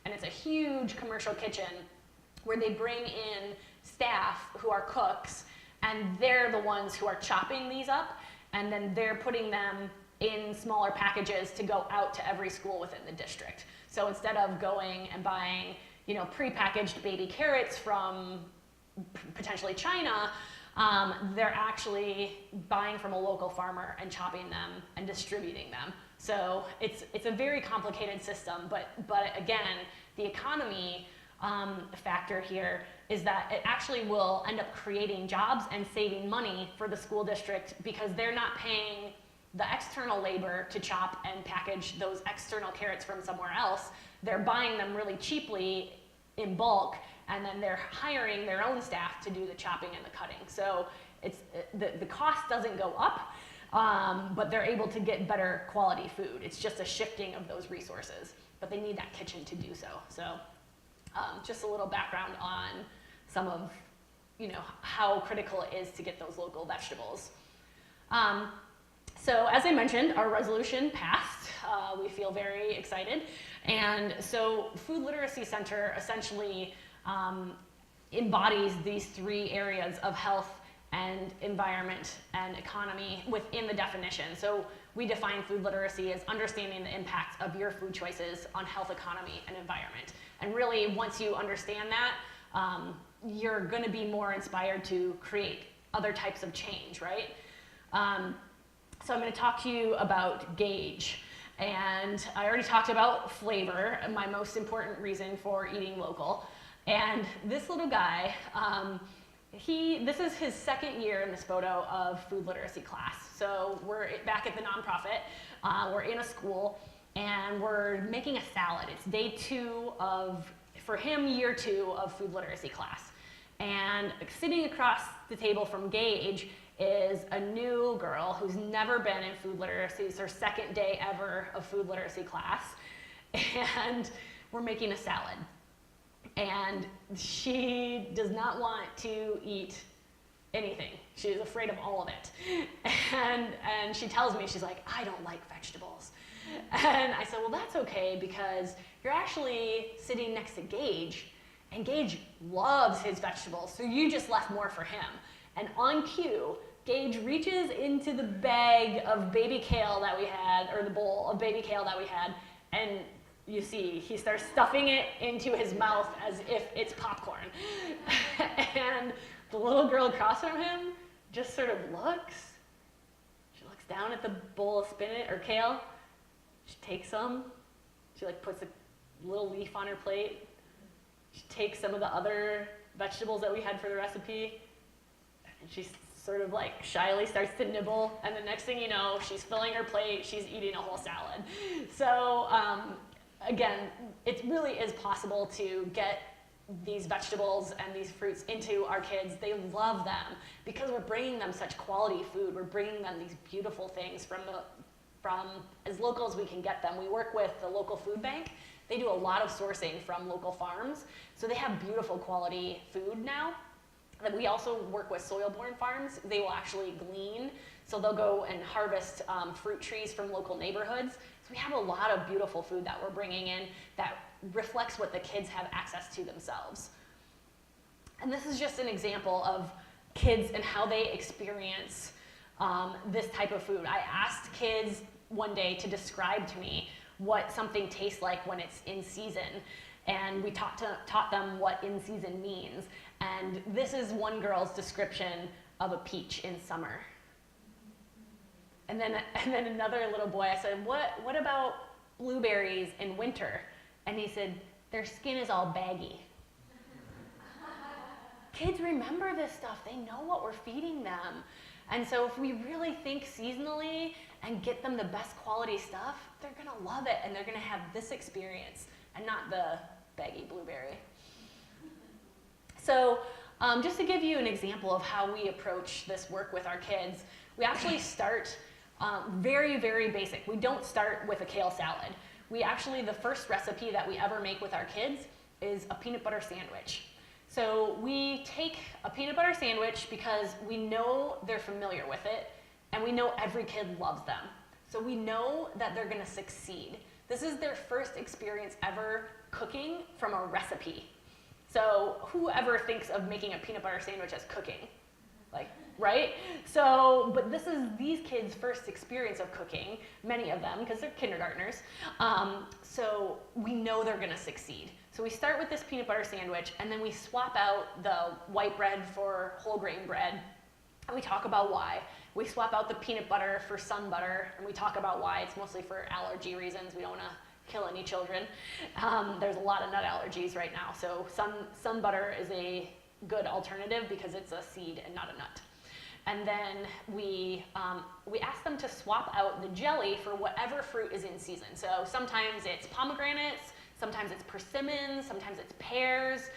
Speaker 2: and it's a huge commercial kitchen where they bring in staff who are cooks, and they're the ones who are chopping these up, and then they're putting them in smaller packages to go out to every school within the district. So instead of going and buying, pre-packaged baby carrots from potentially China, they're actually buying from a local farmer and chopping them and distributing them. So it's a very complicated system, but again, the economy factor here is that it actually will end up creating jobs and saving money for the school district, because they're not paying the external labor to chop and package those external carrots from somewhere else. They're buying them really cheaply in bulk, and then they're hiring their own staff to do the chopping and the cutting. So the cost doesn't go up, but they're able to get better quality food. It's just a shifting of those resources, but they need that kitchen to do so. So just a little background on some of how critical it is to get those local vegetables. So as I mentioned, our resolution passed. We feel very excited. And so Food Literacy Center essentially embodies these three areas of health and environment and economy within the definition. So we define food literacy as understanding the impacts of your food choices on health, economy, and environment. And really, once you understand that, you're going to be more inspired to create other types of change, right? So I'm going to talk to you about gauge. And I already talked about flavor, my most important reason for eating local. And this little guy, this is his second year in this photo of food literacy class. So we're back at the nonprofit, we're in a school, and we're making a salad. It's day 2 for him, year 2 of food literacy class. And sitting across the table from Gage is a new girl who's never been in food literacy. It's her second day ever of food literacy class. And we're making a salad. And she does not want to eat anything. She's afraid of all of it. And she tells me, she's like, I don't like vegetables. And I said, well, that's okay, because you're actually sitting next to Gage, and Gage loves his vegetables, so you just left more for him. And on cue, Gage reaches into the bag of baby kale that we had, or the bowl of baby kale that we had, and you see, he starts stuffing it into his mouth as if it's popcorn. And the little girl across from him just sort of looks. She looks down at the bowl of spinach or kale. She takes some. She puts a little leaf on her plate. She takes some of the other vegetables that we had for the recipe, and she sort of shyly starts to nibble. And the next thing you know, she's filling her plate. She's eating a whole salad. So again, it really is possible to get these vegetables and these fruits into our kids. They love them because we're bringing them such quality food. We're bringing them these beautiful things from as local as we can get them. We work with the local food bank. They do a lot of sourcing from local farms, so they have beautiful quality food now. That we also work with soil-borne farms. They will actually glean, so they'll go and harvest fruit trees from local neighborhoods. So we have a lot of beautiful food that we're bringing in that reflects what the kids have access to themselves. And this is just an example of kids and how they experience this type of food. I asked kids one day to describe to me what something tastes like when it's in season. And we taught them what in season means. And this is one girl's description of a peach in summer. And then another little boy, I said, what about blueberries in winter? And he said, their skin is all baggy. Kids remember this stuff. They know what we're feeding them. And so if we really think seasonally and get them the best quality stuff, they're gonna love it and they're gonna have this experience and not the baggy blueberry. So just to give you an example of how we approach this work with our kids, we actually start very, very basic. We don't start with a kale salad. The first recipe that we ever make with our kids is a peanut butter sandwich. So we take a peanut butter sandwich because we know they're familiar with it and we know every kid loves them. So we know that they're gonna succeed. This is their first experience ever cooking from a recipe. So whoever thinks of making a peanut butter sandwich as cooking? Like, right? So, but this is these kids' first experience of cooking, many of them, because they're kindergartners. So we know they're gonna succeed. So we start with this peanut butter sandwich, and then we swap out the white bread for whole grain bread, and we talk about why. We swap out the peanut butter for sun butter, and we talk about why. It's mostly for allergy reasons. We don't wanna kill any children. There's a lot of nut allergies right now, so sun butter is a good alternative because it's a seed and not a nut. And then we ask them to swap out the jelly for whatever fruit is in season. So sometimes it's pomegranates, sometimes it's persimmons, sometimes it's pears,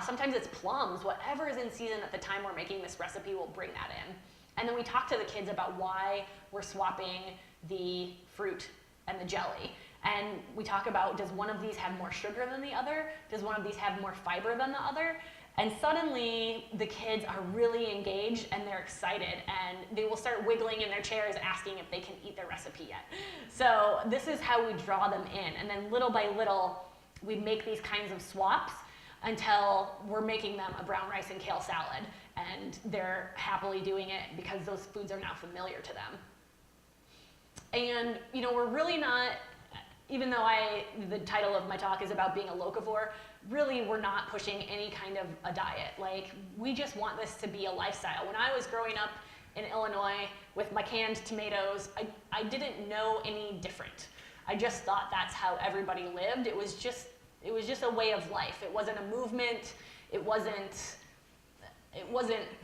Speaker 2: sometimes it's plums. Whatever is in season at the time we're making this recipe, we'll bring that in. And then we talk to the kids about why we're swapping the fruit and the jelly. And we talk about, does one of these have more sugar than the other? Does one of these have more fiber than the other? And suddenly the kids are really engaged and they're excited and they will start wiggling in their chairs asking if they can eat their recipe yet. So this is how we draw them in. And then little by little, we make these kinds of swaps until we're making them a brown rice and kale salad. And they're happily doing it because those foods are now familiar to them. And we're really not, even though the title of my talk is about being a locavore, really we're not pushing any kind of a diet. Like, we just want this to be a lifestyle. When I was growing up in Illinois with my canned tomatoes, I didn't know any different. I just thought that's how everybody lived. It was just a way of life. It wasn't a movement. It wasn't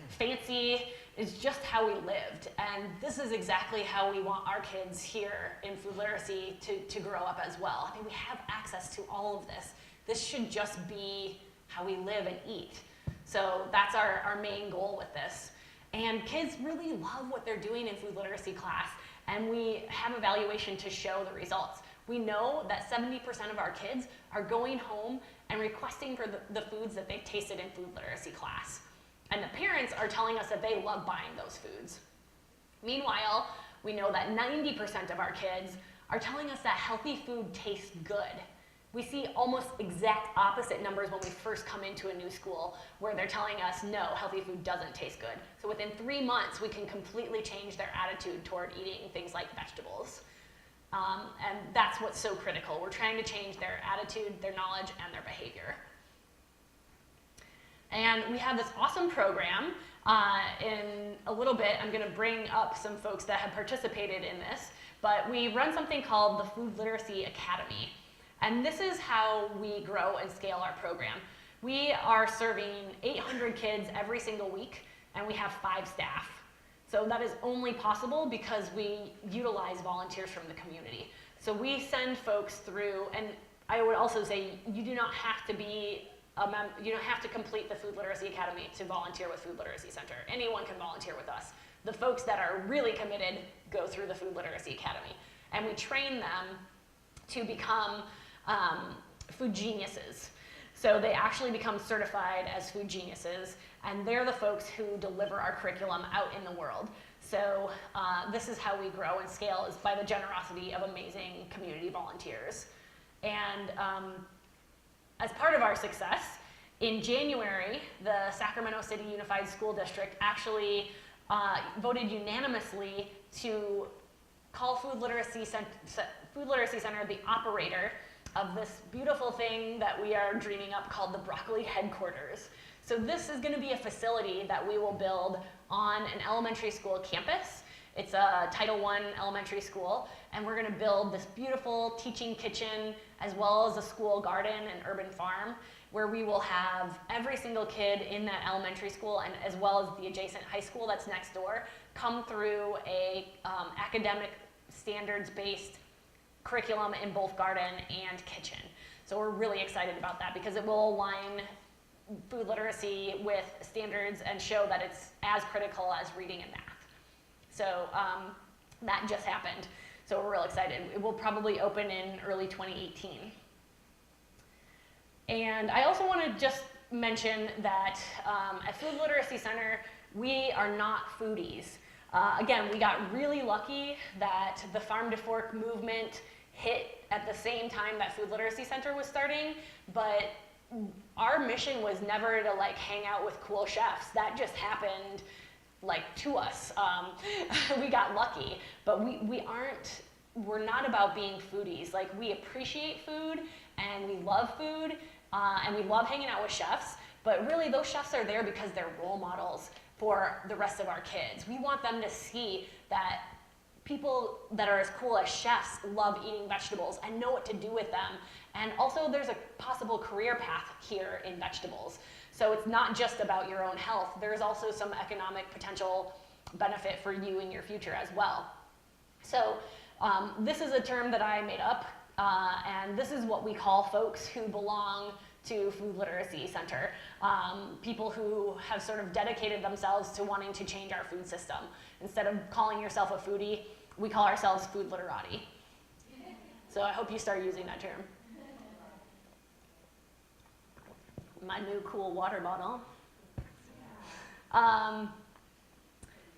Speaker 2: fancy. It's just how we lived. And this is exactly how we want our kids here in food literacy to grow up as well. I mean, we have access to all of this. This should just be how we live and eat. So that's our main goal with this. And kids really love what they're doing in food literacy class, and we have evaluation to show the results. We know that 70% of our kids are going home and requesting for the foods that they've tasted in food literacy class. And the parents are telling us that they love buying those foods. Meanwhile, we know that 90% of our kids are telling us that healthy food tastes good. We see almost exact opposite numbers when we first come into a new school, where they're telling us, no, healthy food doesn't taste good. So within 3 months, we can completely change their attitude toward eating things like vegetables. And that's what's so critical. We're trying to change their attitude, their knowledge, and their behavior. And we have this awesome program. In a little bit, I'm gonna bring up some folks that have participated in this, but we run something called the Food Literacy Academy. And this is how we grow and scale our program. We are serving 800 kids every single week, and we have 5 staff. So that is only possible because we utilize volunteers from the community. So we send folks through, and I would also say you do not have to be you don't have to complete the Food Literacy Academy to volunteer with Food Literacy Center. Anyone can volunteer with us. The folks that are really committed go through the Food Literacy Academy. And we train them to become food geniuses. So they actually become certified as food geniuses, and they're the folks who deliver our curriculum out in the world. So this is how we grow and scale, is by the generosity of amazing community volunteers. And as part of our success, in January, the Sacramento City Unified School District actually voted unanimously to call Food Literacy Center the operator of this beautiful thing that we are dreaming up called the Broccoli Headquarters. So this is going to be a facility that we will build on an elementary school campus. It's a Title I elementary school, and we're going to build this beautiful teaching kitchen as well as a school garden and urban farm where we will have every single kid in that elementary school and as well as the adjacent high school that's next door come through a academic standards-based curriculum in both garden and kitchen. So we're really excited about that because it will align food literacy with standards and show that it's as critical as reading and math. So that just happened. So we're real excited. It will probably open in early 2018. And I also want to just mention that at Food Literacy Center, we are not foodies. Again, we got really lucky that the Farm to Fork movement hit at the same time that Food Literacy Center was starting, but our mission was never to like hang out with cool chefs. That just happened like to us. We got lucky, but we're not about being foodies. Like we appreciate food and we love food and we love hanging out with chefs, but really those chefs are there because they're role models for the rest of our kids. We want them to see that people that are as cool as chefs love eating vegetables and know what to do with them. And also there's a possible career path here in vegetables. So it's not just about your own health. There's also some economic potential benefit for you in your future as well. So this is a term that I made up, and this is what we call folks who belong to Food Literacy Center, people who have sort of dedicated themselves to wanting to change our food system. Instead of calling yourself a foodie, we call ourselves food literati. So I hope you start using that term. My new cool water bottle.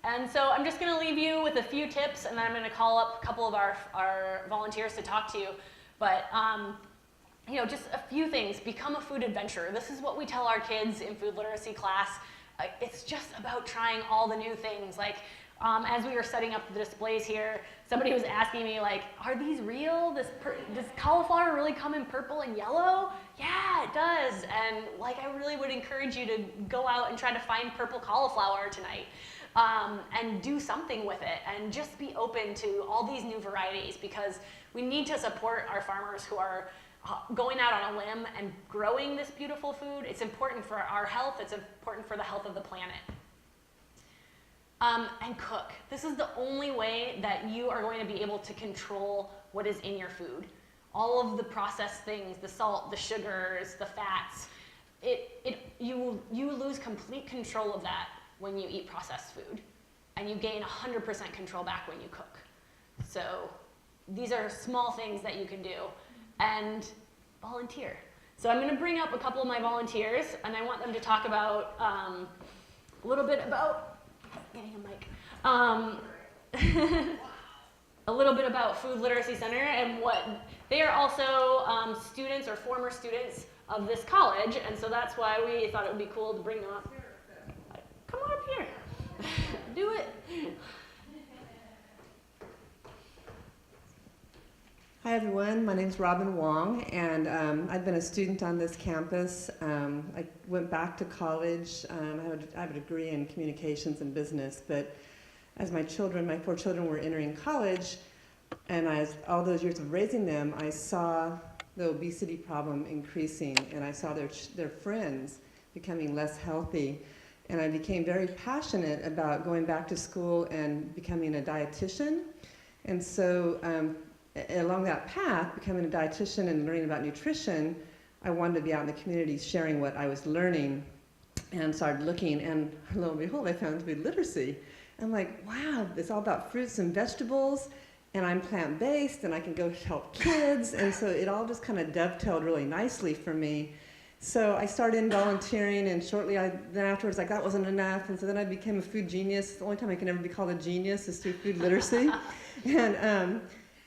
Speaker 2: And so I'm just going to leave you with a few tips, and then I'm going to call up a couple of our volunteers to talk to you. But you know, just a few things. Become a food adventurer. This is what we tell our kids in food literacy class. It's just about trying all the new things. Like as we were setting up the displays here, somebody was asking me like, are these real? Does cauliflower really come in purple and yellow? Yeah, it does. And like I really would encourage you to go out and try to find purple cauliflower tonight. And do something with it and just be open to all these new varieties because we need to support our farmers who are going out on a limb and growing this beautiful food. It's important for our health. It's important for the health of the planet. And cook. This is the only way that you are going to be able to control what is in your food. All of the processed things, the salt, the sugars, the fats, you lose complete control of that when you eat processed food, and you gain 100% control back when you cook. So these are small things that you can do, and volunteer. So I'm going to bring up a couple of my volunteers, and I want them to talk about a little bit about getting a mic. A little bit about Food Literacy Center and what they are also students or former students of this college, and so that's why we thought it would be cool to bring them up. Come on up here. Do it.
Speaker 3: Hi everyone, my name is Robin Wong, and I've been a student on this campus. I went back to college. I have a degree in communications and business, but as my 4 children were entering college, and all those years of raising them, I saw the obesity problem increasing, and I saw their friends becoming less healthy. And I became very passionate about going back to school and becoming a dietitian. And so along that path, becoming a dietitian and learning about nutrition, I wanted to be out in the community sharing what I was learning, and started looking, and lo and behold, I found food literacy. I'm like, wow, it's all about fruits and vegetables, and I'm plant-based, and I can go help kids. And so it all just kind of dovetailed really nicely for me. So I started in volunteering, and shortly then afterwards, like, that wasn't enough, and so then I became a food genius. The only time I can ever be called a genius is through food literacy.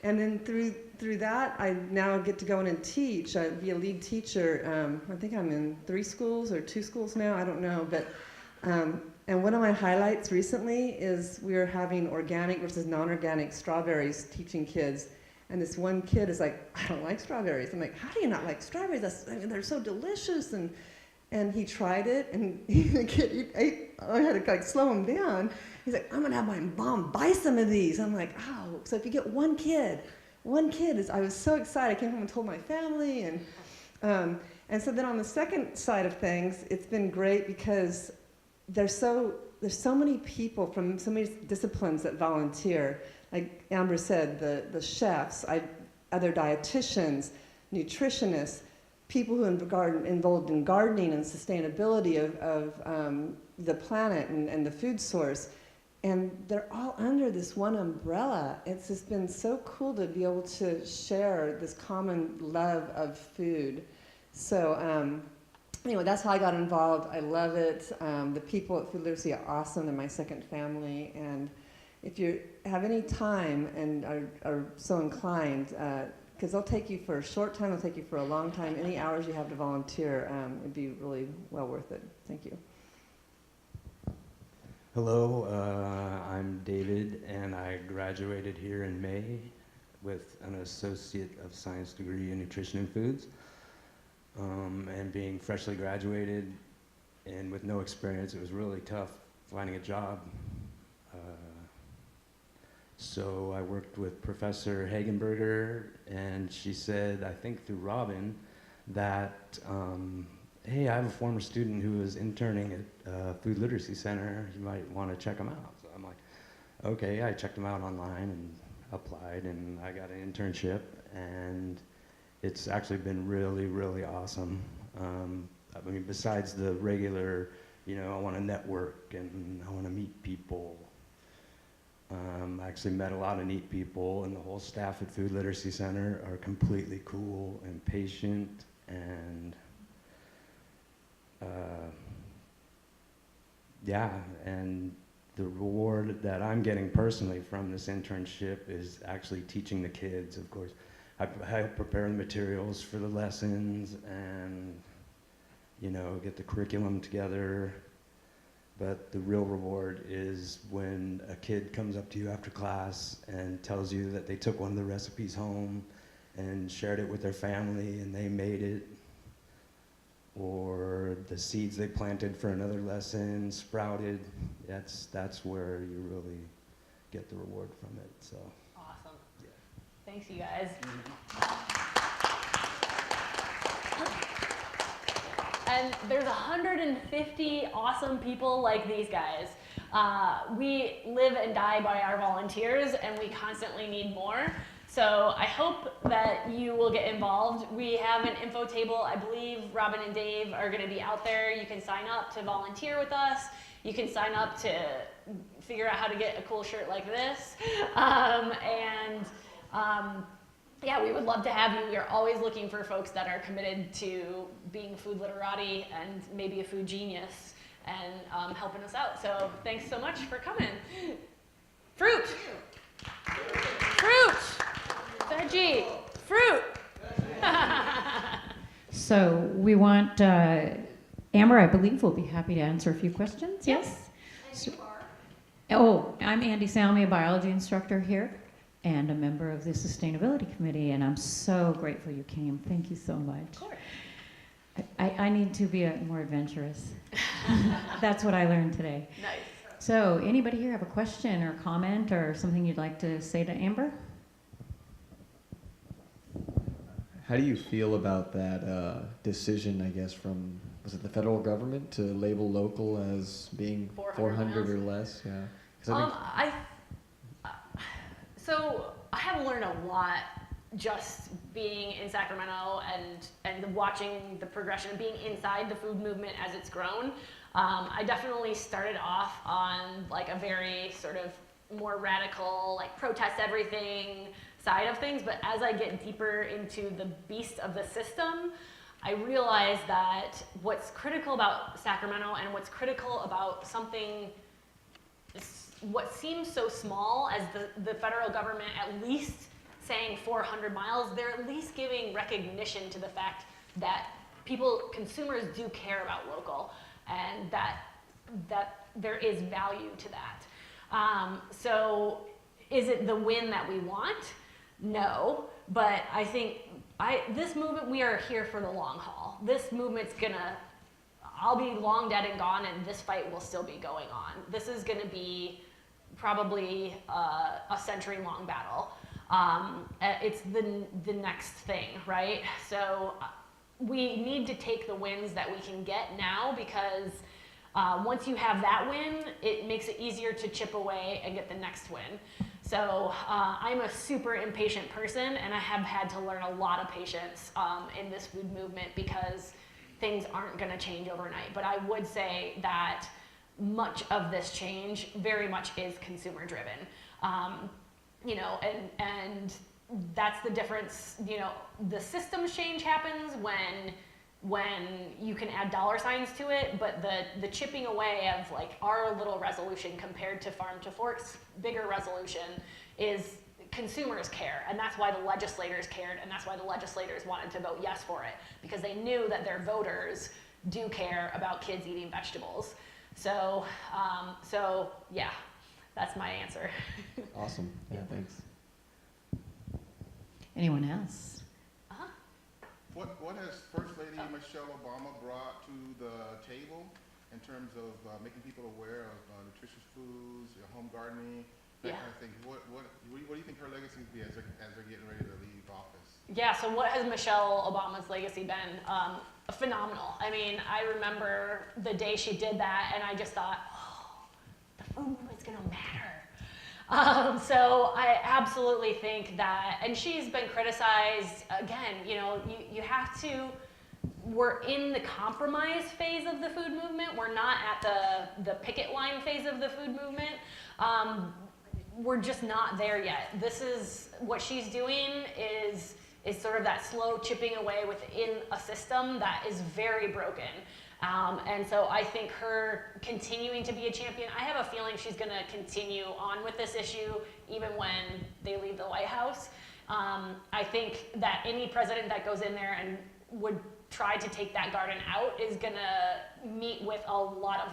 Speaker 3: And then through that, I now get to go in and teach, be a lead teacher. I think I'm in 3 schools or 2 schools now, I don't know. But and one of my highlights recently is we are having organic versus non-organic strawberries teaching kids. And this one kid is like, I don't like strawberries. I'm like, how do you not like strawberries? They're so delicious. And he tried it, and the kid ate. I had to like slow him down. He's like, I'm gonna have my mom buy some of these. I'm like, oh, so if you get one kid is. I was so excited. I came home and told my family, and so then on the second side of things, it's been great because there's so many people from so many disciplines that volunteer. Like Amber said, the chefs, other dietitians, nutritionists, people who are involved in gardening and sustainability of the planet and the food source. And they're all under this one umbrella. It's just been so cool to be able to share this common love of food. So anyway, that's how I got involved. I love it. The people at Food Literacy are awesome. They're my second family. And if you have any time and are so inclined, because they'll take you for a short time, they'll take you for a long time. Any hours you have to volunteer would be really well worth it. Thank you.
Speaker 4: Hello, I'm David, and I graduated here in May with an Associate of Science degree in Nutrition and Foods. And being freshly graduated and with no experience, it was really tough finding a job. So I worked with Professor Hagenberger, and she said, I think through Robin, that hey, I have a former student who is interning at Food Literacy Center. You might want to check him out. So I'm like, okay. I checked him out online and applied, and I got an internship, and it's actually been really, really awesome. I mean, besides the regular, I want to network and I want to meet people. I actually met a lot of neat people, and the whole staff at Food Literacy Center are completely cool and patient, and yeah, and the reward that I'm getting personally from this internship is actually teaching the kids. Of course, I help prepare the materials for the lessons and, get the curriculum together. But the real reward is when a kid comes up to you after class and tells you that they took one of the recipes home and shared it with their family and they made it, or the seeds they planted for another lesson sprouted. That's where you really get the reward from it. So
Speaker 2: Awesome. Yeah. Thanks, you guys. And there's 150 awesome people like these guys. We live and die by our volunteers, and we constantly need more. So I hope that you will get involved. We have an info table. I believe Robin and Dave are going to be out there. You can sign up to volunteer with us. You can sign up to figure out how to get a cool shirt like this. Yeah, we would love to have you. We are always looking for folks that are committed to being food literati and maybe a food genius and helping us out. So thanks so much for coming. Fruit. Fruit. Veggie. Fruit.
Speaker 5: So we want, Amber, I believe, will be happy to answer a few questions. Yes?
Speaker 2: And you are?
Speaker 5: Oh, I'm Andy Salmi, a biology instructor here and a member of the Sustainability Committee, and I'm so grateful you came. Thank you so much.
Speaker 2: Of course.
Speaker 5: I need to be more adventurous. That's what I learned today.
Speaker 2: Nice.
Speaker 5: So anybody here have a question or comment or something you'd like to say to Amber?
Speaker 6: How do you feel about that decision, I guess, from, was it the federal government to label local as being 400 or less? Yeah. 'Cause I think
Speaker 2: So I have learned a lot just being in Sacramento and watching the progression, being inside the food movement as it's grown. I definitely started off on like a very sort of more radical, like protest everything side of things, but as I get deeper into the beast of the system, I realized that what's critical about Sacramento and what's critical about something, what seems so small as the federal government at least saying 400 miles, they're at least giving recognition to the fact that consumers do care about local, and that there is value to that. So is it the win that we want? No, but I think this movement, we are here for the long haul. This movement's I'll be long dead and gone, and this fight will still be going on. This is gonna be probably a century-long battle. It's the next thing, right? So we need to take the wins that we can get now, because once you have that win, it makes it easier to chip away and get the next win. So I'm a super impatient person, and I have had to learn a lot of patience in this food movement, because things aren't going to change overnight. But I would say that much of this change very much is consumer driven. You know, and that's the difference. You know, the systems change happens when you can add dollar signs to it, but the chipping away of like our little resolution compared to Farm to Fork's bigger resolution is consumers care, and that's why the legislators cared, and that's why the legislators wanted to vote yes for it, because they knew that their voters do care about kids eating vegetables. So yeah, that's my answer.
Speaker 6: Awesome. Yeah, thanks.
Speaker 5: Anyone else?
Speaker 7: What has First Lady Michelle Obama brought to the table in terms of making people aware of nutritious foods, home gardening, that kind of thing? What do you think her legacy will be as they're getting ready to leave office?
Speaker 2: Yeah, so what has Michelle Obama's legacy been? Phenomenal. I mean, I remember the day she did that, and I just thought, oh, the food movement's gonna matter. So I absolutely think that, and she's been criticized, again, you know, you have to, we're in the compromise phase of the food movement. We're not at the picket line phase of the food movement. We're just not there yet. This is, what she's doing is sort of that slow chipping away within a system that is very broken. And so I think her continuing to be a champion, I have a feeling she's going to continue on with this issue even when they leave the White House. I think that any president that goes in there and would try to take that garden out is going to meet with a lot of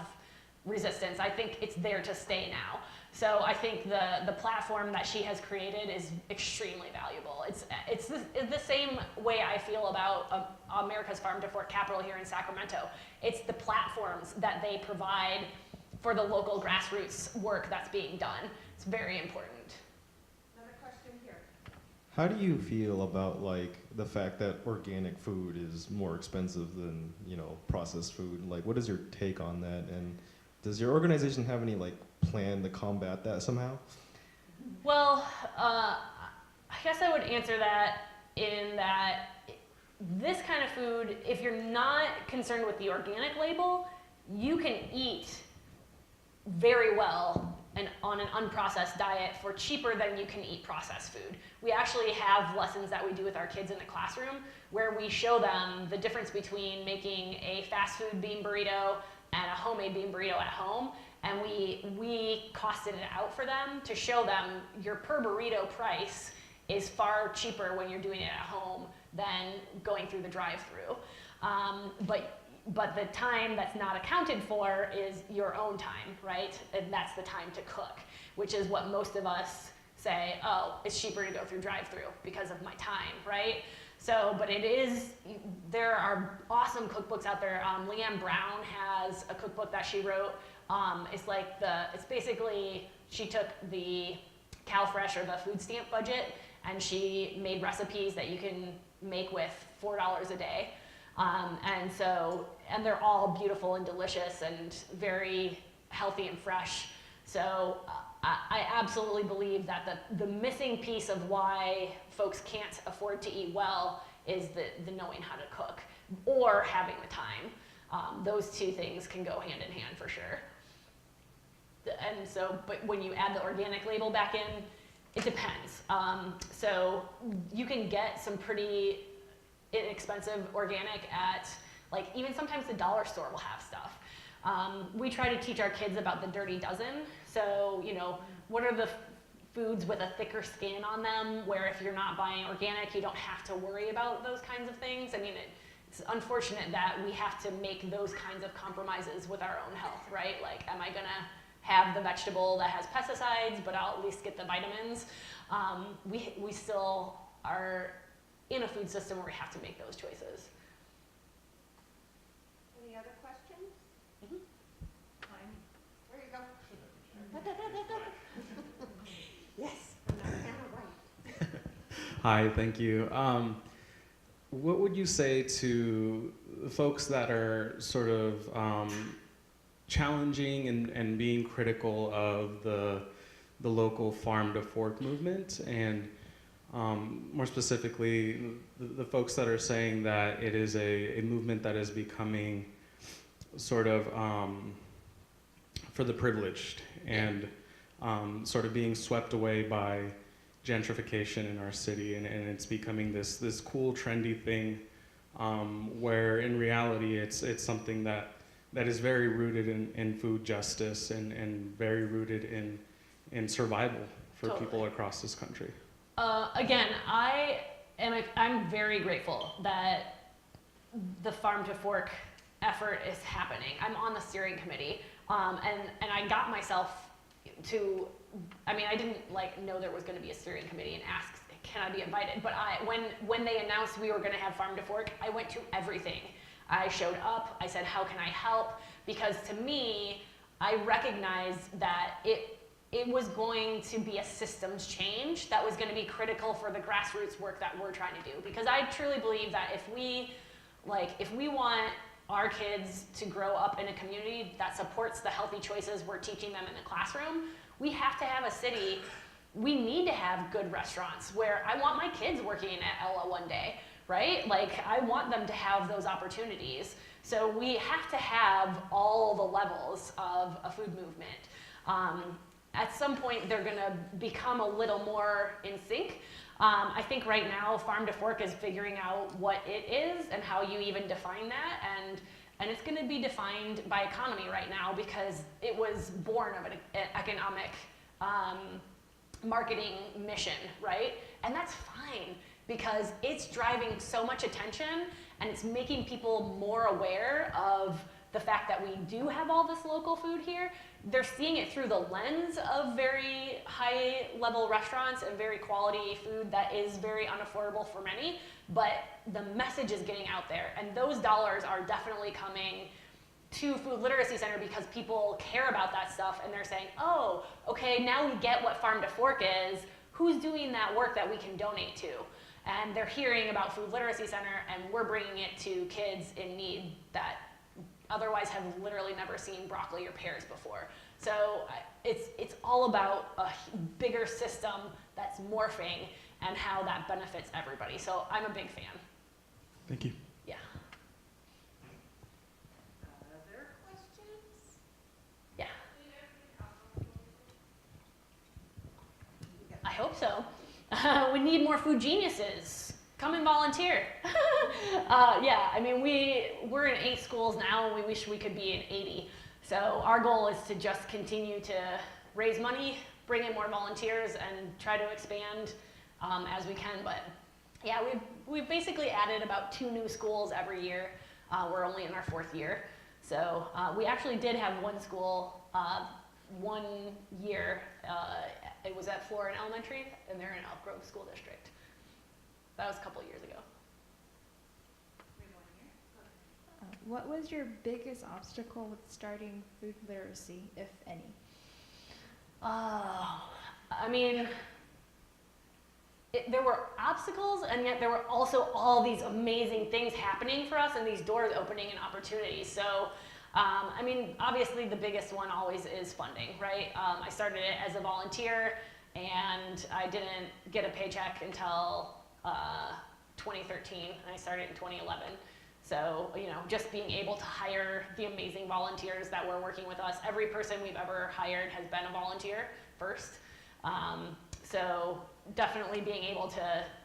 Speaker 2: resistance. I think it's there to stay now. So I think the platform that she has created is extremely valuable. It's the same way I feel about America's Farm to Fork capital here in Sacramento. It's the platforms that they provide for the local grassroots work that's being done. It's very important.
Speaker 1: Another question here.
Speaker 8: How do you feel about like the fact that organic food is more expensive than, you know, processed food? Like, what is your take on that? And does your organization have any like plan to combat that somehow?
Speaker 2: Well, I guess I would answer that in that this kind of food, if you're not concerned with the organic label, you can eat very well and on an unprocessed diet for cheaper than you can eat processed food. We actually have lessons that we do with our kids in the classroom where we show them the difference between making a fast food bean burrito and a homemade bean burrito at home. And we costed it out for them to show them your per burrito price is far cheaper when you're doing it at home than going through the drive-through. But the time that's not accounted for is your own time, right? And that's the time to cook, which is what most of us say, oh, it's cheaper to go through drive-through because of my time, right? So, but it is, there are awesome cookbooks out there. Leanne Brown has a cookbook that she wrote. It's basically, she took the CalFresh or the food stamp budget and she made recipes that you can make with $4 a day. And they're all beautiful and delicious and very healthy and fresh. So I absolutely believe that the missing piece of why folks can't afford to eat well is the knowing how to cook or having the time. Those two things can go hand in hand for sure. And so, but when you add the organic label back in, it depends. So you can get some pretty inexpensive organic at, like, even sometimes the dollar store will have stuff. We try to teach our kids about the dirty dozen. So, you know, what are the foods with a thicker skin on them, where if you're not buying organic, you don't have to worry about those kinds of things. I mean, it's unfortunate that we have to make those kinds of compromises with our own health, right? Like, am I gonna have the vegetable that has pesticides, but I'll at least get the vitamins? We still are in a food system where we have to make those choices.
Speaker 1: Any other questions?
Speaker 2: Mm-hmm.
Speaker 1: There you go. Yes, I'm not camera right.
Speaker 9: Hi, thank you. What would you say to folks that are sort of challenging and being critical of the local farm to fork movement, and more specifically, the folks that are saying that it is a movement that is becoming sort of for the privileged and sort of being swept away by gentrification in our city, and it's becoming this cool, trendy thing, where in reality it's something that is very rooted in food justice and very rooted in survival for people across this country.
Speaker 2: Again, I'm very grateful that the farm to fork effort is happening. I'm on the steering committee, and I got myself to, I mean, I didn't like know there was going to be a steering committee and ask, can I be invited? But when they announced we were going to have farm to fork, I went to everything. I showed up. I said, how can I help? Because to me, I recognized that it was going to be a systems change that was going to be critical for the grassroots work that we're trying to do. Because I truly believe that if we want our kids to grow up in a community that supports the healthy choices we're teaching them in the classroom, we have to have a city, we need to have good restaurants where I want my kids working at Ella one day, right? Like, I want them to have those opportunities. So we have to have all the levels of a food movement. At some point, they're gonna become a little more in sync. I think right now, farm to fork is figuring out what it is and how you even define that, and it's gonna be defined by economy right now because it was born of an economic marketing mission, right? And that's fine because it's driving so much attention and it's making people more aware of the fact that we do have all this local food here. They're seeing it through the lens of very high level restaurants and very quality food that is very unaffordable for many, but the message is getting out there, and those dollars are definitely coming to Food Literacy Center because people care about that stuff and they're saying, oh, okay, now we get what farm to fork is, who's doing that work that we can donate to? And they're hearing about Food Literacy Center and we're bringing it to kids in need that otherwise have literally never seen broccoli or pears before. So it's all about a bigger system that's morphing and how that benefits everybody. So I'm a big fan.
Speaker 9: Thank you.
Speaker 2: Yeah.
Speaker 1: Other questions?
Speaker 2: Yeah. I hope so. We need more food geniuses. Come and volunteer. Yeah, I mean, we're in 8 schools now, and we wish we could be in 80. So our goal is to just continue to raise money, bring in more volunteers, and try to expand as we can. But yeah, we've basically added about 2 new schools every year. We're only in our 4th year. So we actually did have one school one year. It was at Florin Elementary, and they're in Elk Grove School District. That was a couple years ago.
Speaker 10: What was your biggest obstacle with starting food literacy, if any?
Speaker 2: I mean, there were obstacles, and yet there were also all these amazing things happening for us and these doors opening and opportunities. So, I mean, obviously the biggest one always is funding, right? I started it as a volunteer, and I didn't get a paycheck until 2013, and I started in 2011. So, you know, just being able to hire the amazing volunteers that were working with us. Every person we've ever hired has been a volunteer first. So definitely being able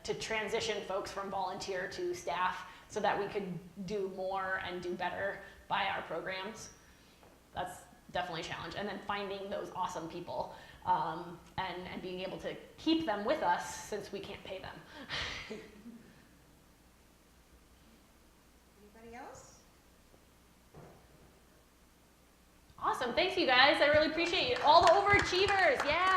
Speaker 2: to transition folks from volunteer to staff so that we could do more and do better by our programs. That's definitely a challenge. And then finding those awesome people and being able to keep them with us since we can't pay them.
Speaker 1: Anybody else?
Speaker 2: Awesome, thanks you guys. I really appreciate you. All the overachievers, yeah.